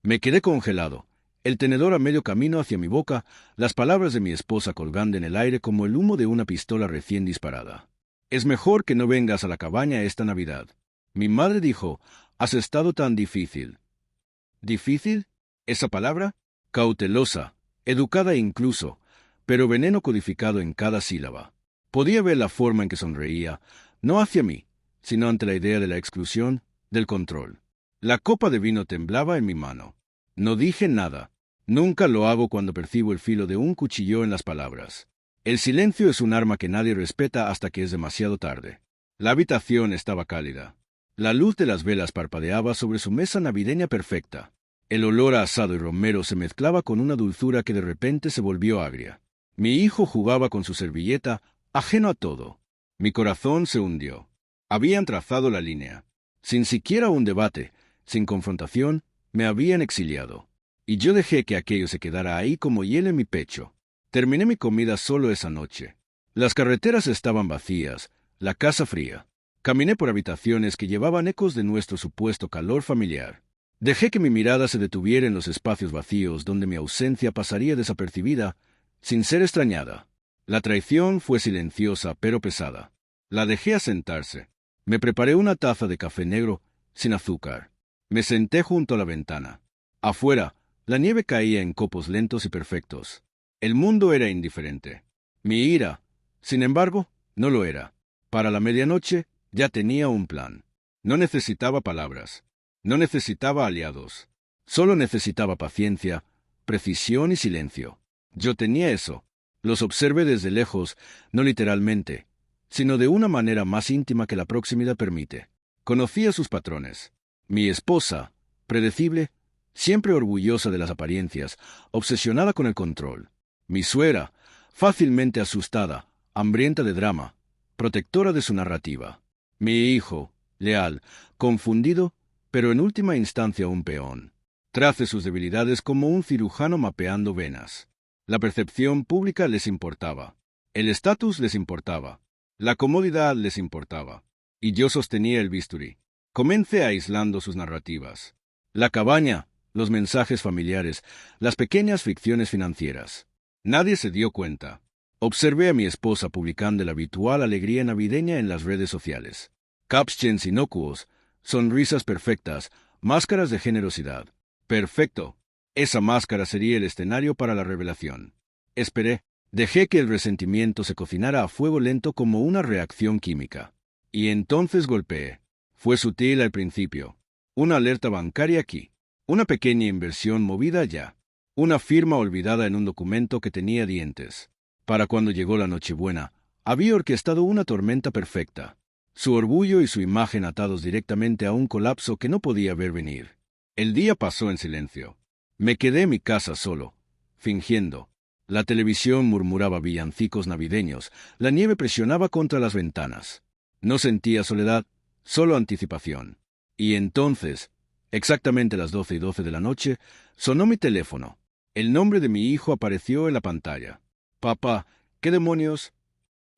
Me quedé congelado, el tenedor a medio camino hacia mi boca, las palabras de mi esposa colgando en el aire como el humo de una pistola recién disparada. Es mejor que no vengas a la cabaña esta Navidad. Mi madre dijo, has estado tan difícil. ¿Difícil? ¿Esa palabra? Cautelosa, educada incluso, pero veneno codificado en cada sílaba. Podía ver la forma en que sonreía, no hacia mí, sino ante la idea de la exclusión, del control. La copa de vino temblaba en mi mano. No dije nada. Nunca lo hago cuando percibo el filo de un cuchillo en las palabras. El silencio es un arma que nadie respeta hasta que es demasiado tarde. La habitación estaba cálida. La luz de las velas parpadeaba sobre su mesa navideña perfecta. El olor a asado y romero se mezclaba con una dulzura que de repente se volvió agria. Mi hijo jugaba con su servilleta, ajeno a todo. Mi corazón se hundió. Habían trazado la línea. Sin siquiera un debate, sin confrontación, me habían exiliado. Y yo dejé que aquello se quedara ahí como hielo en mi pecho. Terminé mi comida solo esa noche. Las carreteras estaban vacías, la casa fría. Caminé por habitaciones que llevaban ecos de nuestro supuesto calor familiar. Dejé que mi mirada se detuviera en los espacios vacíos donde mi ausencia pasaría desapercibida, sin ser extrañada. La traición fue silenciosa pero pesada. La dejé asentarse. Me preparé una taza de café negro, sin azúcar. Me senté junto a la ventana. Afuera, la nieve caía en copos lentos y perfectos. El mundo era indiferente. Mi ira, sin embargo, no lo era. Para la medianoche, ya tenía un plan. No necesitaba palabras. No necesitaba aliados. Solo necesitaba paciencia, precisión y silencio. Yo tenía eso. Los observé desde lejos, no literalmente, sino de una manera más íntima que la proximidad permite. Conocía sus patrones. Mi esposa, predecible, siempre orgullosa de las apariencias, obsesionada con el control. Mi suegra, fácilmente asustada, hambrienta de drama, protectora de su narrativa. Mi hijo, leal, confundido, pero en última instancia un peón. Trace sus debilidades como un cirujano mapeando venas. La percepción pública les importaba. El estatus les importaba. La comodidad les importaba. Y yo sostenía el bisturí. Comencé aislando sus narrativas. La cabaña, los mensajes familiares, las pequeñas ficciones financieras. Nadie se dio cuenta. Observé a mi esposa publicando la habitual alegría navideña en las redes sociales. Captions inocuos, sonrisas perfectas, máscaras de generosidad. Perfecto. Esa máscara sería el escenario para la revelación. Esperé. Dejé que el resentimiento se cocinara a fuego lento como una reacción química. Y entonces golpeé. Fue sutil al principio. Una alerta bancaria aquí. Una pequeña inversión movida allá. Una firma olvidada en un documento que tenía dientes. Para cuando llegó la Nochebuena, había orquestado una tormenta perfecta. Su orgullo y su imagen atados directamente a un colapso que no podía ver venir. El día pasó en silencio. Me quedé en mi casa solo, fingiendo. La televisión murmuraba villancicos navideños, la nieve presionaba contra las ventanas. No sentía soledad, solo anticipación. Y entonces, exactamente a las 12:12 de la noche, sonó mi teléfono. El nombre de mi hijo apareció en la pantalla. Papá, ¿qué demonios?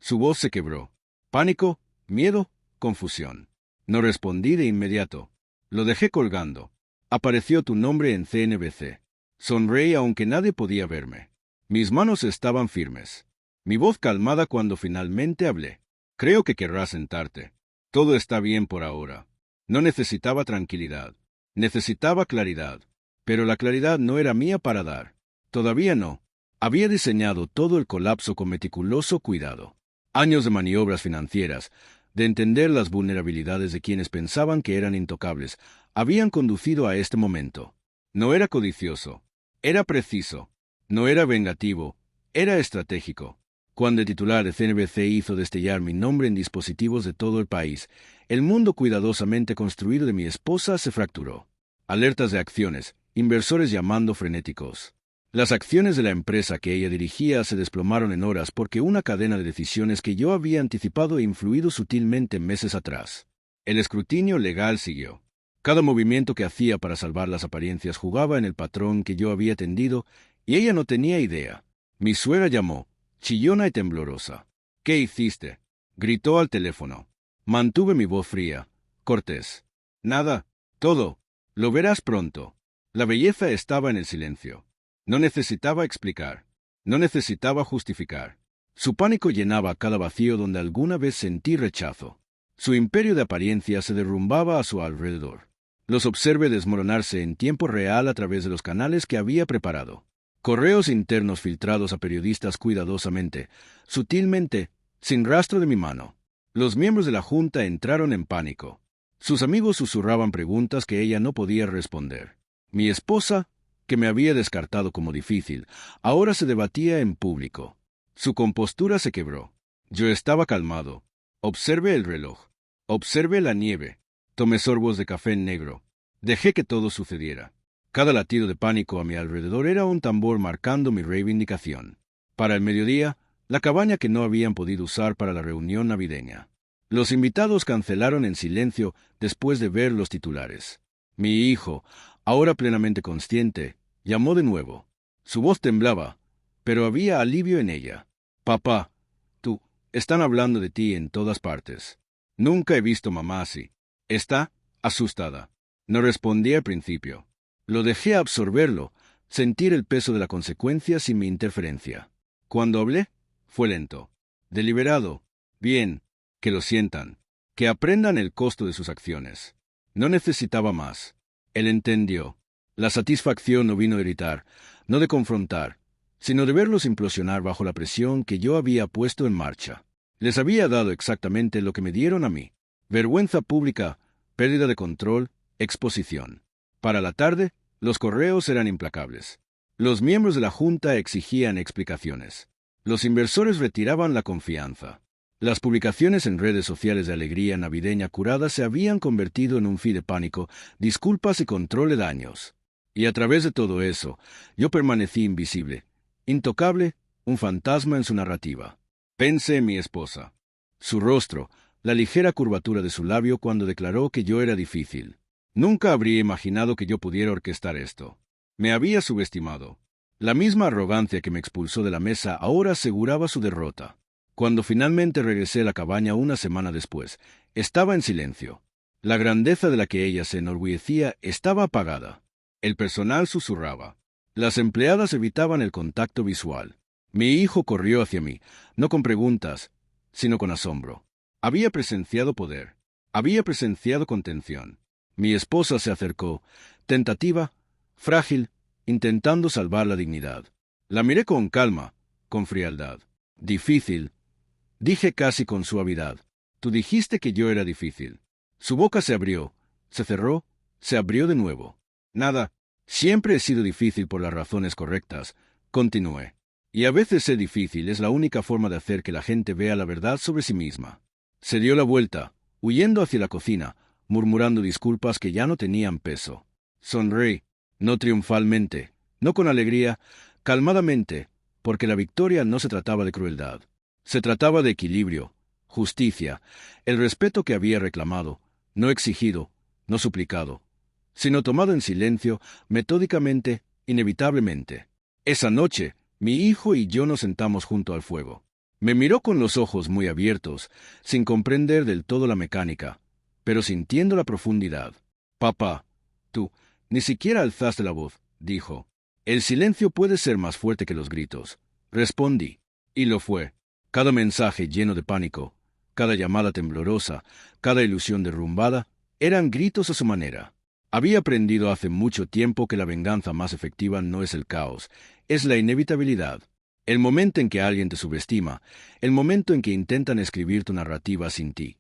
Su voz se quebró. Pánico, miedo, confusión. No respondí de inmediato. Lo dejé colgando. Apareció tu nombre en CNBC. Sonreí aunque nadie podía verme. Mis manos estaban firmes. Mi voz calmada cuando finalmente hablé. Creo que querrás sentarte. Todo está bien por ahora. No necesitaba tranquilidad. Necesitaba claridad. Pero la claridad no era mía para dar. Todavía no. Había diseñado todo el colapso con meticuloso cuidado. Años de maniobras financieras, de entender las vulnerabilidades de quienes pensaban que eran intocables, habían conducido a este momento. No era codicioso. Era preciso. No era vengativo. Era estratégico. Cuando el titular de CNBC hizo destellar mi nombre en dispositivos de todo el país, el mundo cuidadosamente construido de mi esposa se fracturó. Alertas de acciones, inversores llamando frenéticos. Las acciones de la empresa que ella dirigía se desplomaron en horas porque una cadena de decisiones que yo había anticipado e influido sutilmente meses atrás. El escrutinio legal siguió. Cada movimiento que hacía para salvar las apariencias jugaba en el patrón que yo había tendido y ella no tenía idea. Mi suegra llamó, chillona y temblorosa. ¿Qué hiciste? Gritó al teléfono. Mantuve mi voz fría, cortés. Nada, todo. Lo verás pronto. La belleza estaba en el silencio. No necesitaba explicar. No necesitaba justificar. Su pánico llenaba cada vacío donde alguna vez sentí rechazo. Su imperio de apariencia se derrumbaba a su alrededor. Los observé desmoronarse en tiempo real a través de los canales que había preparado. Correos internos filtrados a periodistas cuidadosamente, sutilmente, sin rastro de mi mano. Los miembros de la junta entraron en pánico. Sus amigos susurraban preguntas que ella no podía responder. Mi esposa, que me había descartado como difícil, ahora se debatía en público. Su compostura se quebró. Yo estaba calmado. Observé el reloj. Observé la nieve. Tomé sorbos de café negro. Dejé que todo sucediera. Cada latido de pánico a mi alrededor era un tambor marcando mi reivindicación. Para el mediodía, la cabaña que no habían podido usar para la reunión navideña. Los invitados cancelaron en silencio después de ver los titulares. Mi hijo, ahora plenamente consciente, llamó de nuevo. Su voz temblaba, pero había alivio en ella. Papá, están hablando de ti en todas partes. Nunca he visto mamá así. Está asustada. No respondí al principio. Lo dejé absorberlo, sentir el peso de la consecuencia sin mi interferencia. Cuando hablé, fue lento, deliberado. Bien, que lo sientan, que aprendan el costo de sus acciones. No necesitaba más. Él entendió. La satisfacción no vino de gritar, no de confrontar, sino de verlos implosionar bajo la presión que yo había puesto en marcha. Les había dado exactamente lo que me dieron a mí: vergüenza pública, pérdida de control, exposición. Para la tarde, los correos eran implacables. Los miembros de la junta exigían explicaciones. Los inversores retiraban la confianza. Las publicaciones en redes sociales de alegría navideña curada se habían convertido en un feed de pánico, disculpas y control de daños. Y a través de todo eso, yo permanecí invisible, intocable, un fantasma en su narrativa. Pensé en mi esposa. Su rostro, la ligera curvatura de su labio cuando declaró que yo era difícil. Nunca habría imaginado que yo pudiera orquestar esto. Me había subestimado. La misma arrogancia que me expulsó de la mesa ahora aseguraba su derrota. Cuando finalmente regresé a la cabaña una semana después, estaba en silencio. La grandeza de la que ella se enorgullecía estaba apagada. El personal susurraba. Las empleadas evitaban el contacto visual. Mi hijo corrió hacia mí, no con preguntas, sino con asombro. Había presenciado poder. Había presenciado contención. Mi esposa se acercó, tentativa, frágil, intentando salvar la dignidad. La miré con calma, con frialdad. Difícil, dije casi con suavidad. Tú dijiste que yo era difícil. Su boca se abrió, se cerró, se abrió de nuevo. Nada, siempre he sido difícil por las razones correctas, continué. Y a veces ser difícil es la única forma de hacer que la gente vea la verdad sobre sí misma. Se dio la vuelta, huyendo hacia la cocina, murmurando disculpas que ya no tenían peso. Sonreí, no triunfalmente, no con alegría, calmadamente, porque la victoria no se trataba de crueldad. Se trataba de equilibrio, justicia, el respeto que había reclamado, no exigido, no suplicado, sino tomado en silencio, metódicamente, inevitablemente. Esa noche, mi hijo y yo nos sentamos junto al fuego. Me miró con los ojos muy abiertos, sin comprender del todo la mecánica, pero sintiendo la profundidad. Papá, tú, ni siquiera alzaste la voz, dijo. El silencio puede ser más fuerte que los gritos. Respondí. Y lo fue. Cada mensaje lleno de pánico, cada llamada temblorosa, cada ilusión derrumbada, eran gritos a su manera. Había aprendido hace mucho tiempo que la venganza más efectiva no es el caos, es la inevitabilidad. El momento en que alguien te subestima, el momento en que intentan escribir tu narrativa sin ti.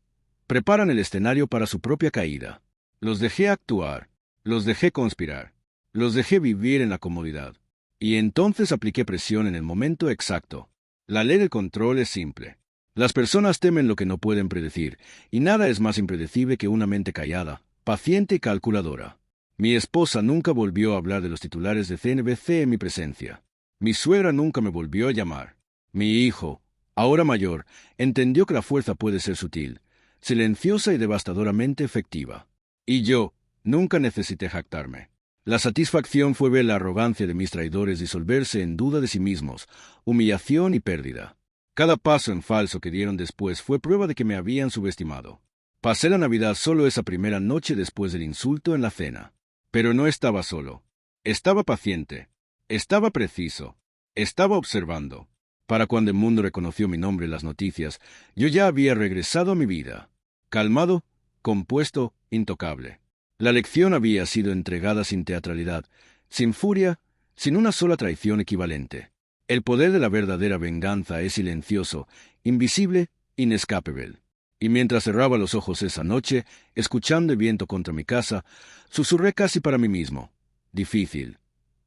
Preparan el escenario para su propia caída. Los dejé actuar, los dejé conspirar, los dejé vivir en la comodidad. Y entonces apliqué presión en el momento exacto. La ley del control es simple. Las personas temen lo que no pueden predecir, y nada es más impredecible que una mente callada, paciente y calculadora. Mi esposa nunca volvió a hablar de los titulares de CNBC en mi presencia. Mi suegra nunca me volvió a llamar. Mi hijo, ahora mayor, entendió que la fuerza puede ser sutil, silenciosa y devastadoramente efectiva. Y yo nunca necesité jactarme. La satisfacción fue ver la arrogancia de mis traidores disolverse en duda de sí mismos, humillación y pérdida. Cada paso en falso que dieron después fue prueba de que me habían subestimado. Pasé la Navidad solo esa primera noche después del insulto en la cena. Pero no estaba solo. Estaba paciente, estaba preciso, estaba observando. Para cuando el mundo reconoció mi nombre en las noticias, yo ya había regresado a mi vida, calmado, compuesto, intocable. La lección había sido entregada sin teatralidad, sin furia, sin una sola traición equivalente. El poder de la verdadera venganza es silencioso, invisible, inescapable. Y mientras cerraba los ojos esa noche, escuchando el viento contra mi casa, susurré casi para mí mismo. Difícil.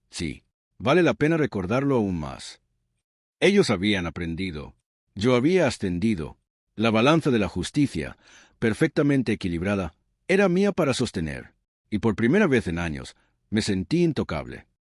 Sí, vale la pena recordarlo aún más. Ellos habían aprendido. Yo había ascendido. La balanza de la justicia, perfectamente equilibrada, era mía para sostener. Y por primera vez en años, me sentí intocable.